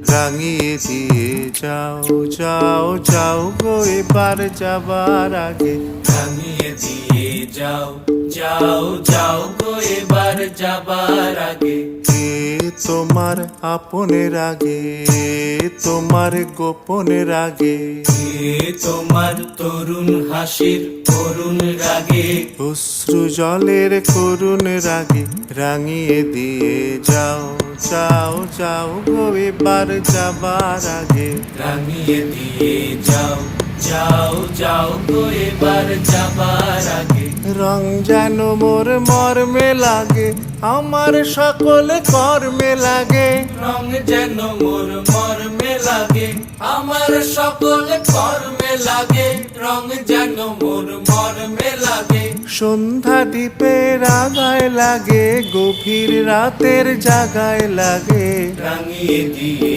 রাঙিয়ে দিয়ে যাও যাও যাও গো এবার যাবার আগে। রাঙিয়ে দিয়ে যাও যাও যাও গো এবার যাবার আগে। কে তোমার আপনের আগে, তোমার গোপনের আগে, এ তোমার তরুণ হাসির করুণ রাগে। অশ্রু জলের করুণ রাগে। রাঙিয়ে দিয়ে যাও যাও যাও গো এবার যাবার আগে। রাঙিয়ে দিয়ে যাও যাও যাও গো এবার যাবার আগে। রং যেন মোর মর্মে লাগে, আমার সকল কর্মে লাগে। রং যেন মোর মর্মে লাগে, আমার সকল কর্মে লাগে। রং যেন মোর মর্মে লাগে। সন্ধ্যা দ্বীপের আগায় লাগে, গভীর রাতের জাগায় লাগে। রাঙিয়ে দিয়ে